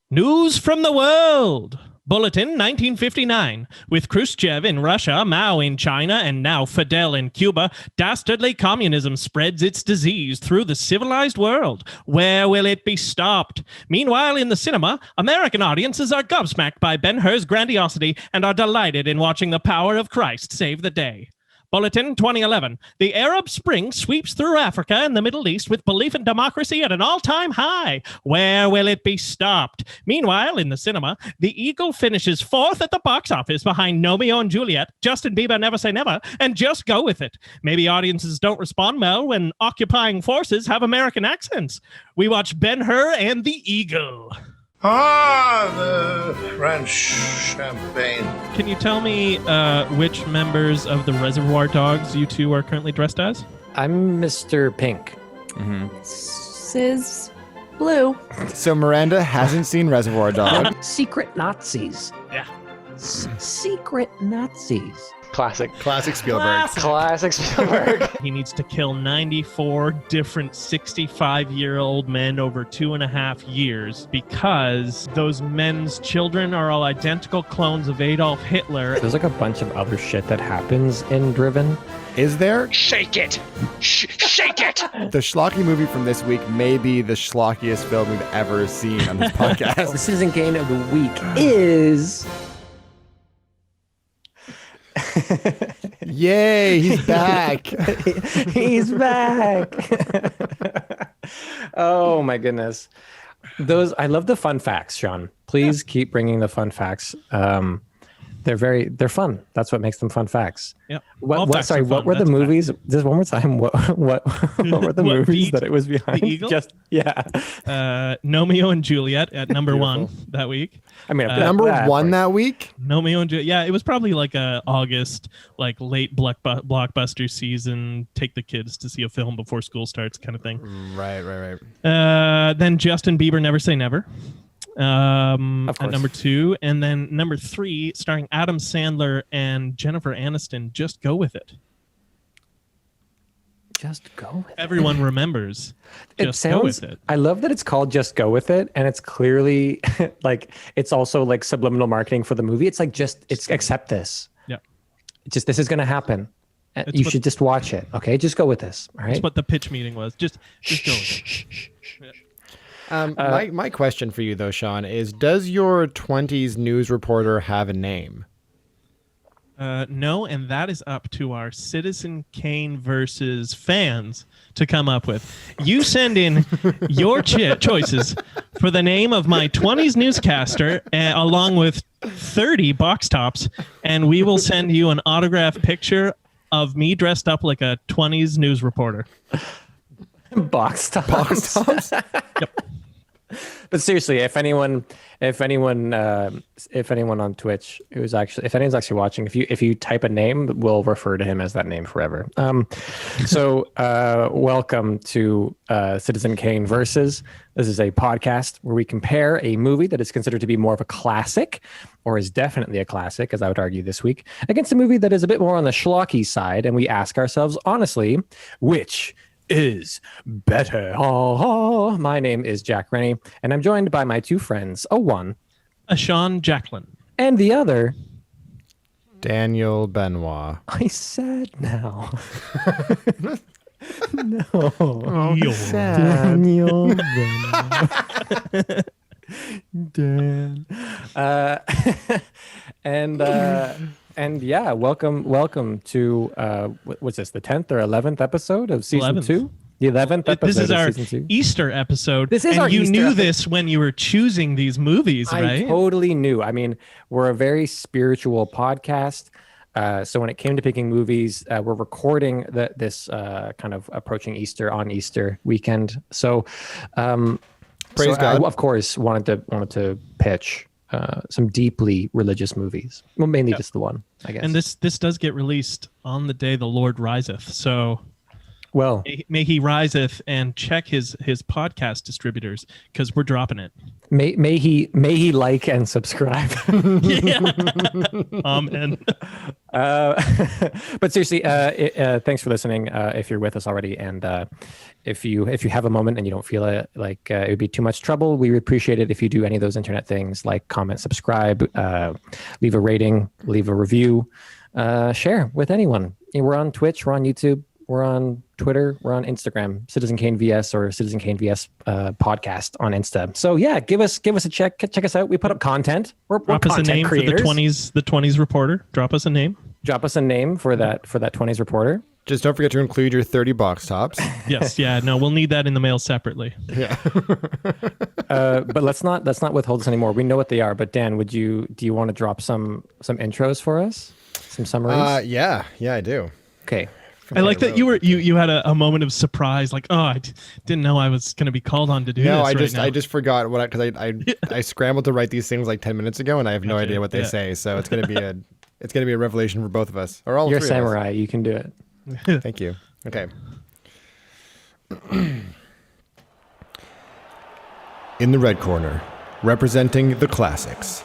News from the world. Bulletin 1959. With Khrushchev in Russia, Mao in China, and now Fidel in Cuba, dastardly communism spreads its disease through the civilized world. Where will it be stopped? Meanwhile, in the cinema, American audiences are gobsmacked by Ben-Hur's grandiosity and are delighted in watching the power of Christ save the day. Bulletin 2011. The Arab Spring sweeps through Africa and the Middle East with belief in democracy at an all-time high. Where will it be stopped? Meanwhile, in the cinema, The Eagle finishes fourth at the box office behind Romeo and Juliet, Justin Bieber Never Say Never, and Just Go With It. Maybe audiences don't respond well when occupying forces have American accents. We watch Ben-Hur and The Eagle. Ah, the French champagne. Can you tell me which members of the Reservoir Dogs you two are currently dressed as? I'm Mr. Pink. Sis Blue. So Miranda hasn't seen Reservoir Dogs. Secret Nazis. Yeah. Secret Nazis. Classic Spielberg. Classic Spielberg. He needs to kill 94 different 65-year-old men over 2.5 years because those men's children are all identical clones of Adolf Hitler. There's like a bunch of other shit that happens in Driven. Is there? Shake it! Shake it! The schlocky movie from this week may be the schlockiest film we've ever seen on this podcast. The Citizen Kane of the week is... Yay, he's back. He's back. Oh my goodness. I love the fun facts, Sean. Please keep bringing the fun facts. They're fun. That's what makes them fun facts. Yep. What were the movies? Just one more time. What were the movies that it was behind? The Eagle? Romeo and Juliet at number one that week. I mean, number one that week? Romeo and Juliet. Yeah, it was probably like a August, like late blockbuster season, take the kids to see a film before school starts kind of thing. Right. Then Justin Bieber, Never Say Never. At course. number 2, and then number 3, starring Adam Sandler and Jennifer Aniston, Just Go With It. Just Go With It. Everyone remembers Just Go With It. I love that it's called Just Go With It, and it's clearly like it's also like subliminal marketing for the movie. It's like it's accept this. Yeah. This is going to happen. You should just watch it. Okay, just go with this. All right. That's what the pitch meeting was. Just go with it. My question for you, though, Sean, is does your 20s news reporter have a name? No, and that is up to our Citizen Kane versus fans to come up with. You send in your choices for the name of my 20s newscaster along with 30 box tops, and we will send you an autographed picture of me dressed up like a 20s news reporter. Box tops. Yep. But seriously, if anyone on Twitch if anyone's actually watching, if you type a name, we'll refer to him as that name forever. So welcome to Citizen Kane Versus. This is a podcast where we compare a movie that is considered to be more of a classic, or is definitely a classic, as I would argue this week, against a movie that is a bit more on the schlocky side, and we ask ourselves honestly, which is better. My name is Jack Rennie, and I'm joined by my two friends, one, Sean Jacqueline, and the other, Daniel Benoit. I said now. No. Oh, sad. Daniel Benoit. Dan. And yeah, welcome to what's this, the 10th or 11th episode of season 2? The 11th episode. This is our of season 2. Easter episode. This is and our you Easter knew episode. this when you were choosing these movies, right? I totally knew. I mean, we're a very spiritual podcast. So when it came to picking movies, we're recording this kind of approaching Easter on Easter weekend. So, Praise God. I, of course, wanted to pitch some deeply religious movies. Well, mainly just the one, I guess. And this does get released on the day the Lord riseth. So, well, may he riseth, and check his podcast distributors because we're dropping it. May he like and subscribe. Yeah. Amen. But seriously, thanks for listening. If you're with us already, and if you have a moment and you don't feel it it would be too much trouble, we would appreciate it if you do any of those internet things like comment, subscribe, leave a rating, leave a review, share with anyone. We're on Twitch, we're on YouTube, we're on Twitter, we're on Instagram, Citizen Kane VS or Citizen Kane VS podcast on Insta. So yeah, give us a check us out. We put up content. We're Drop us a content name creators. for the 20s reporter. Drop us a name. Drop us a name for that 20s reporter. Just don't forget to include your 30 box tops. Yes, yeah, no, we'll need that in the mail separately. Yeah. But let's not withhold this anymore. We know what they are. But Dan, do you want to drop some intros for us? Some summaries? Yeah, I do. Okay. I like that you had a moment of surprise, like, oh, I didn't know I was going to be called on to do this. I just forgot what because I scrambled to write these things like 10 minutes ago, and I have no idea what they say. So it's gonna be a revelation for both of us, or all. You're a three of us. samurai. You can do it. Thank you. Okay. In the red corner, representing the classics,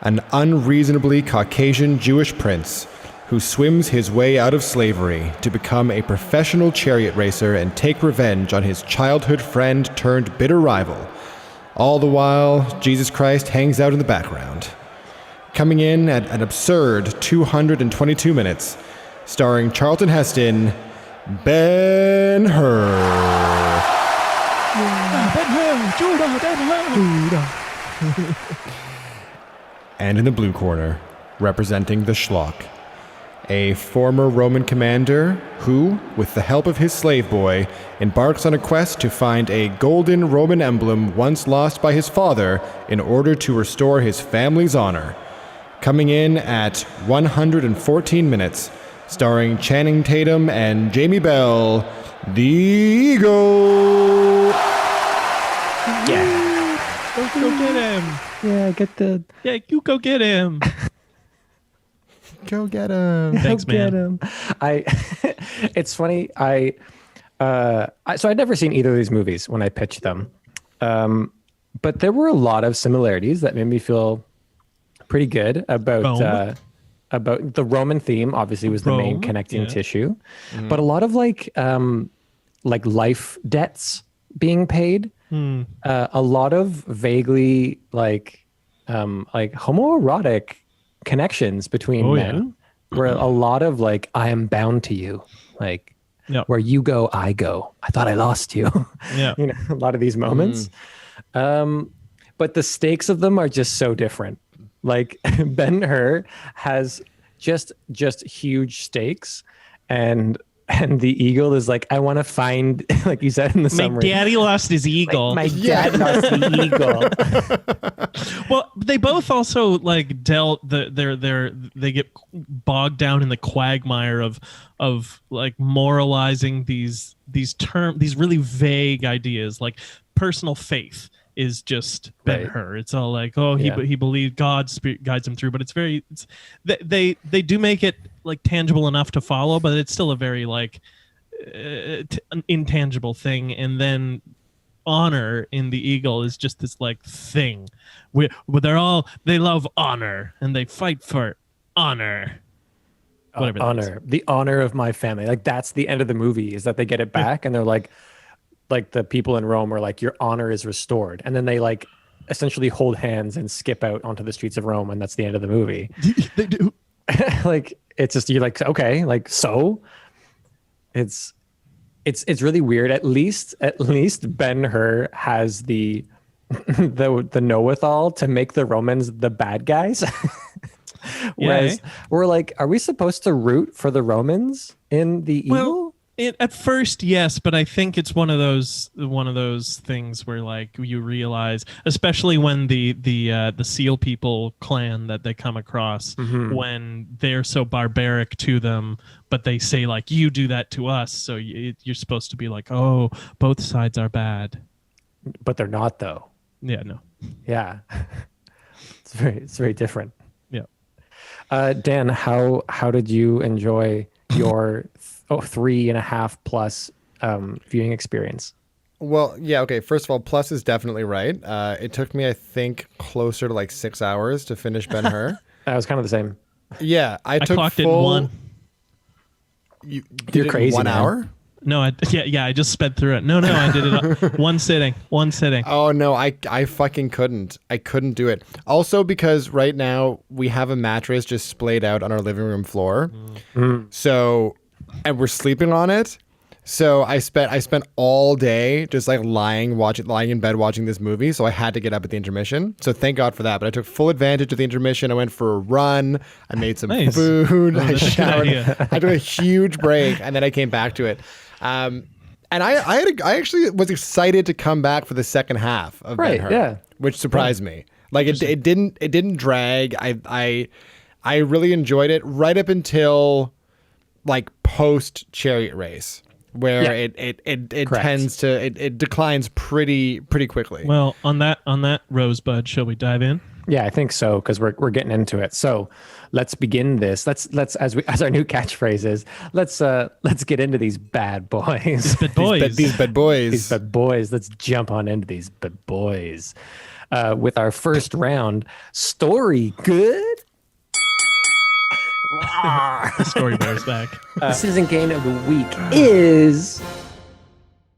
an unreasonably Caucasian Jewish prince who swims his way out of slavery to become a professional chariot racer and take revenge on his childhood friend turned bitter rival. All the while, Jesus Christ hangs out in the background. Coming in at an absurd 222 minutes, starring Charlton Heston, Ben-Hur. And in the blue corner, representing the schlock, a former Roman commander who, with the help of his slave boy, embarks on a quest to find a golden Roman emblem once lost by his father in order to restore his family's honor. Coming in at 114 minutes, starring Channing Tatum and Jamie Bell, The Eagle. Yeah. Go get him. Yeah, get the. Yeah, you go get him. Go get him. Thanks, man. Get him. It's funny. So I'd never seen either of these movies when I pitched them, but there were a lot of similarities that made me feel pretty good about the Roman theme. Obviously, was the main connecting tissue, but a lot of like life debts being paid. A lot of vaguely like homoerotic connections between men, where a lot of like I am bound to you, like where you go, I go. I thought I lost you. Yeah, a lot of these moments. But the stakes of them are just so different. Like Ben-Hur has just huge stakes, and the eagle is like, I want to find, like you said in the summary. My daddy lost his eagle. My dad lost the eagle. Well, they both also like they get bogged down in the quagmire of like moralizing these really vague ideas, like personal faith is just Ben-Hur. It's all like, oh, he believed God guides him through, but they do make it like tangible enough to follow, but it's still a very like an intangible thing. And then honor in the eagle is just this like thing where they love honor and they fight for honor. Whatever honor, the honor of my family. Like that's the end of the movie, is that they get it back and they're like the people in Rome are like, your honor is restored. And then they like essentially hold hands and skip out onto the streets of Rome. And that's the end of the movie. They do. Like, it's just, you're like, okay, like, so it's really weird. At least Ben-Hur has the know-with-all to make the Romans the bad guys. Whereas we're like, are we supposed to root for the Romans in the evil? At first, yes, but I think it's one of those things where like you realize, especially when the Seal People clan that they come across, when they're so barbaric to them, but they say like, you do that to us, so you're supposed to be like, oh, both sides are bad, but they're not though. Yeah, no. Yeah, it's very different. Yeah. Dan, how did you enjoy your 3.5 plus viewing experience? Well, yeah, okay. First of all, plus is definitely right. It took me, I think, closer to like 6 hours to finish Ben-Hur. I was kind of the same. Yeah, I took clocked it in full. one. You did You're it in crazy, 1 man. hour? No, I just sped through it. No, I did it one sitting. Oh no, I fucking couldn't. I couldn't do it. Also because right now we have a mattress just splayed out on our living room floor. So, and we're sleeping on it. So I spent all day just like lying in bed watching this movie. So I had to get up at the intermission. So thank God for that. But I took full advantage of the intermission. I went for a run. I made some Nice. food. I that's a good showered. idea. I took a huge break, and then I came back to it. And I actually was excited to come back for the second half of Right, Ben-Hur, yeah. which surprised me. Like it didn't drag. I really enjoyed it right up until like post Chariot Race, where it Correct. tends to it declines pretty quickly. Well, on that Rosebud, shall we dive in? Yeah, I think so because we're getting into it. So let's begin this. Let's as our new catchphrase is let's get into these bad boys. But boys, These bad boys. These bad boys. Let's jump on into these bad boys. With our first round, story good. the story bears back. Citizen Kane of the week is